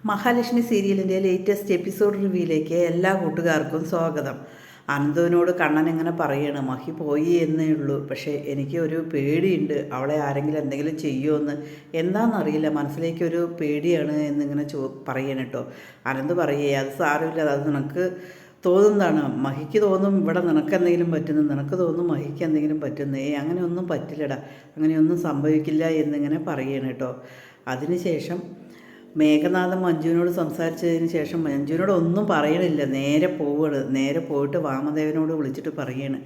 മഹാലക്ഷ്മി സീരിയലിൻ്റെ latest episode റിവ്യൂയിലേക്ക് എല്ലാ കൂട്ടുകാർക്കും സ്വാഗതം. അനന്തുവിനോട് കണ്ണൻ ഇങ്ങനെ പറയണം, മഹി പോയി എന്നേ ഉള്ളൂ, പക്ഷേ എനിക്ക് ഒരു പേടിയുണ്ട്, അവളെ ആരെങ്കിലും എന്തെങ്കിലും ചെയ്യുമോയെന്ന്. എന്താണെന്നറിയില്ല, മനസ്സിലേക്കൊരു പേടിയാണ് എന്നിങ്ങനെ പറയണം കേട്ടോ. അനന്ത് പറയേ, അത് സാരമില്ല, അത് നിനക്ക് തോന്നുന്നതാണ്. മഹിക്ക് തോന്നും ഇവിടെ നിനക്ക് എന്തെങ്കിലും പറ്റുന്നു, നിനക്ക് തോന്നും മഹിക്ക് എന്തെങ്കിലും പറ്റുന്നേ. അങ്ങനെയൊന്നും പറ്റില്ലടാ, അങ്ങനെയൊന്നും സംഭവിക്കില്ല എന്നിങ്ങനെ പറയണം കേട്ടോ. അതിനുശേഷം മേഘനാഥൻ മഞ്ജുവിനോട് സംസാരിച്ചതിന് ശേഷം മഞ്ജുവിനോട് ഒന്നും പറയണില്ല, നേരെ പോയിട്ട് വാമദേവനോട് വിളിച്ചിട്ട് പറയാണ്,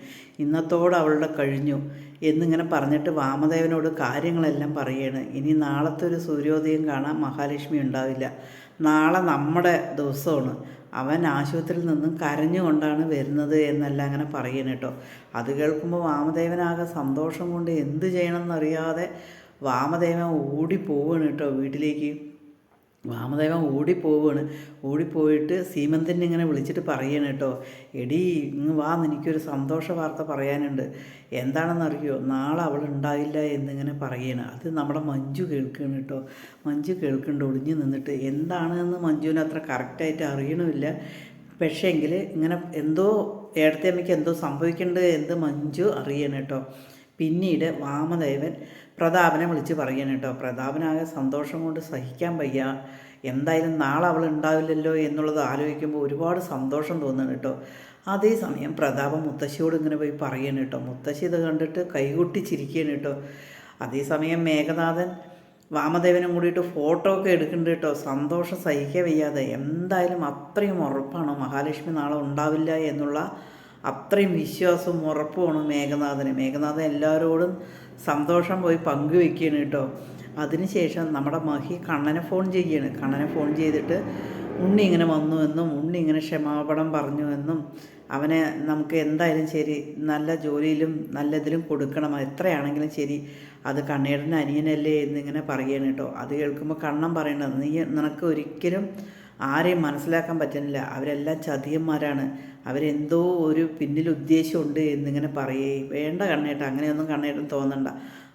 ഇന്നത്തോടെ അവളുടെ കഴിഞ്ഞു എന്നിങ്ങനെ പറഞ്ഞിട്ട് വാമദേവനോട് കാര്യങ്ങളെല്ലാം പറയാണ്. ഇനി നാളത്തെ ഒരു സൂര്യോദയം കാണാൻ മഹാലക്ഷ്മി ഉണ്ടാവില്ല, നാളെ നമ്മുടെ ദിവസമാണ്, അവൻ ആശുപത്രിയിൽ നിന്നും കരഞ്ഞുകൊണ്ടാണ് വരുന്നത് എന്നെല്ലാം അങ്ങനെ പറയണം കേട്ടോ. അത് കേൾക്കുമ്പോൾ വാമദേവനാകെ സന്തോഷം കൊണ്ട് എന്ത് ചെയ്യണമെന്നറിയാതെ വാമദേവൻ ഓടിപ്പോവാണ് കേട്ടോ വീട്ടിലേക്ക്. വാമദേവൻ ഓടിപ്പോയിട്ട് സീമന്തിനെ ഇങ്ങനെ വിളിച്ചിട്ട് പറയണം കേട്ടോ, എടീ ഇങ്ങ് വാ, എനിക്കൊരു സന്തോഷ വാർത്ത പറയാനുണ്ട്. എന്താണെന്നറിയോ, നാളെ അവൾ ഉണ്ടായില്ല എന്നിങ്ങനെ പറയണം. അത് നമ്മുടെ മഞ്ജു കേൾക്കണം കേട്ടോ. മഞ്ജു കേൾക്കുന്നുണ്ട് ഒളിഞ്ഞു നിന്നിട്ട്. എന്താണെന്ന് മഞ്ജുവിന് അത്ര കറക്റ്റായിട്ട് അറിയണമില്ല, പക്ഷേങ്കിൽ ഇങ്ങനെ എന്തോ ഏടത്തിയമ്മയ്ക്ക് എന്തോ സംഭവിക്കേണ്ടത് എന്ത് മഞ്ജു അറിയണം കേട്ടോ. പിന്നീട് വാമദേവൻ പ്രതാപനെ വിളിച്ച് പറയണം കേട്ടോ. പ്രതാപനാകെ സന്തോഷം കൊണ്ട് സഹിക്കാൻ വയ്യ, എന്തായാലും നാളെ അവൾ ഉണ്ടാവില്ലല്ലോ എന്നുള്ളത് ആലോചിക്കുമ്പോൾ ഒരുപാട് സന്തോഷം തോന്നുന്നു കേട്ടോ. അതേസമയം പ്രതാപം മുത്തശ്ശിയോട് ഇങ്ങനെ പോയി പറയണം കേട്ടോ. മുത്തശ്ശി ഇത് കണ്ടിട്ട് കൈകൊട്ടി ചിരിക്കുകയാണ് കേട്ടോ. അതേസമയം മേഘനാഥൻ വാമദേവനും കൂടിയിട്ട് ഫോട്ടോ ഒക്കെ എടുക്കുന്നുണ്ട് കേട്ടോ. സന്തോഷം സഹിക്കാൻ വയ്യാതെ, എന്തായാലും അത്രയും ഉറപ്പാണ് മഹാലക്ഷ്മി നാളെ ഉണ്ടാവില്ല എന്നുള്ള അത്രയും വിശ്വാസവും ഉറപ്പുമാണ് മേഘനാഥൻ എല്ലാവരോടും സന്തോഷം പോയി പങ്കുവെക്കുകയാണ് കേട്ടോ. അതിനുശേഷം നമ്മുടെ മഹി കണ്ണനെ ഫോൺ ചെയ്തിട്ട് ഉണ്ണി ഇങ്ങനെ വന്നു എന്നും ഉണ്ണി ഇങ്ങനെ ക്ഷമാപണം പറഞ്ഞു എന്നും അവനെ നമുക്ക് എന്തായാലും ശരി നല്ല ജോലിയിലും നല്ല ഇതിലും കൊടുക്കണം, എത്രയാണെങ്കിലും ശരി, അത് കണ്ണേടൻ്റെ അനിയനല്ലേ എന്നിങ്ങനെ പറയുകയാണ് കേട്ടോ. അത് കേൾക്കുമ്പോൾ കണ്ണൻ പറയണത്, നിനക്ക് ഒരിക്കലും ആരെയും മനസ്സിലാക്കാൻ പറ്റുന്നില്ല, അവരെല്ലാം ചതിയന്മാരാണ്, അവരെന്തോ ഒരു പിന്നിൽ ഉദ്ദേശമുണ്ട് എന്നിങ്ങനെ പറയേ. വേണ്ട കണ്ണേട്ട, അങ്ങനെയൊന്നും കണ്ണേട്ടൻ തോന്നണ്ട,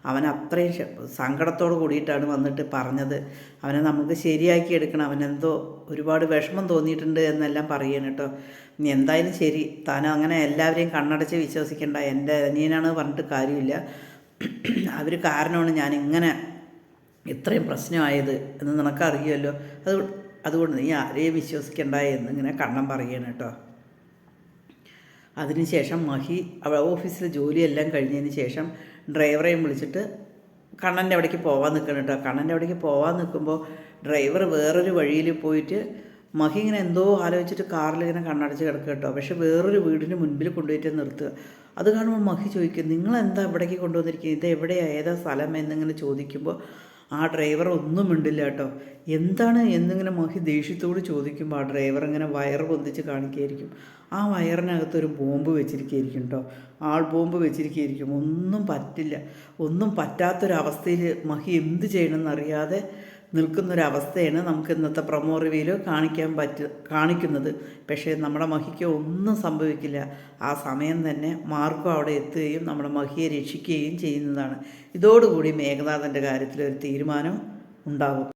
അവൻ അത്രയും സങ്കടത്തോട് കൂടിയിട്ടാണ് വന്നിട്ട് പറഞ്ഞത്, അവനെ നമുക്ക് ശരിയാക്കി എടുക്കണം, അവനെന്തോ ഒരുപാട് വിഷമം തോന്നിയിട്ടുണ്ട് എന്നെല്ലാം പറയണം കേട്ടോ. ഇനി എന്തായാലും ശരി, താൻ അങ്ങനെ എല്ലാവരെയും കണ്ണടച്ച് വിശ്വസിക്കേണ്ട, എൻ്റെ അനിയനാണ് പറഞ്ഞിട്ട് കാര്യമില്ല, അവർ കാരണമാണ് ഞാനിങ്ങനെ ഇത്രയും പ്രശ്നമായത് എന്ന് നിനക്കറിയുമല്ലോ, അതുകൊണ്ട് നീ ആരെയും വിശ്വസിക്കണ്ട എന്നിങ്ങനെ കണ്ണൻ പറയണം കേട്ടോ. അതിനുശേഷം മഹി ഓഫീസിലെ ജോലിയെല്ലാം കഴിഞ്ഞതിന് ശേഷം ഡ്രൈവറെയും വിളിച്ചിട്ട് കണ്ണൻ്റെ അവിടേക്ക് പോകാൻ നിൽക്കണം കേട്ടോ. കണ്ണൻ്റെ അവിടേക്ക് പോകാൻ നിൽക്കുമ്പോൾ ഡ്രൈവർ വേറൊരു വഴിയിൽ പോയിട്ട് മഹി ഇങ്ങനെ എന്തോ ആലോചിച്ചിട്ട് കാറിലിങ്ങനെ കണ്ണടച്ച് കിടക്കുക കേട്ടോ. പക്ഷെ വേറൊരു വീടിന് മുൻപിൽ കൊണ്ടുപോയിട്ട് നിർത്തുക. അത് കാണുമ്പോൾ മഹി ചോദിക്കും, നിങ്ങളെന്താ ഇവിടേക്ക് കൊണ്ടുവന്നിരിക്കുന്നത്, ഇത് എവിടെയാണ്, ഏതാ സ്ഥലം എന്നിങ്ങനെ ചോദിക്കുമ്പോൾ ആ ഡ്രൈവർ ഒന്നും മിണ്ടില്ല കേട്ടോ. എന്താണ് എന്നിങ്ങനെ മഹി ദേഷ്യത്തോട് ചോദിക്കുമ്പോൾ ആ ഡ്രൈവർ ഇങ്ങനെ വയറ് പൊന്തിച്ച് കാണിക്കുകയായിരിക്കും. ആ വയറിനകത്തൊരു ബോംബ് വെച്ചിരിക്കുകയായിരിക്കും കേട്ടോ. ആൾ ബോംബ് വെച്ചിരിക്കുകയായിരിക്കും. ഒന്നും പറ്റാത്തൊരവസ്ഥയിൽ മഹി എന്ത് ചെയ്യണമെന്നറിയാതെ നിൽക്കുന്നൊരവസ്ഥയാണ് നമുക്ക് ഇന്നത്തെ പ്രൊമോ റിവ്യൂവിൽ കാണിക്കുന്നത്. പക്ഷേ നമ്മുടെ മഹിക്ക് ഒന്നും സംഭവിക്കില്ല. ആ സമയം തന്നെ മാർഗം അവിടെ എത്തുകയും നമ്മുടെ മഹിയെ രക്ഷിക്കുകയും ചെയ്യുന്നതാണ്. ഇതോടുകൂടി മേഘനാഥൻ്റെ കാര്യത്തിൽ ഒരു തീരുമാനം ഉണ്ടാകും.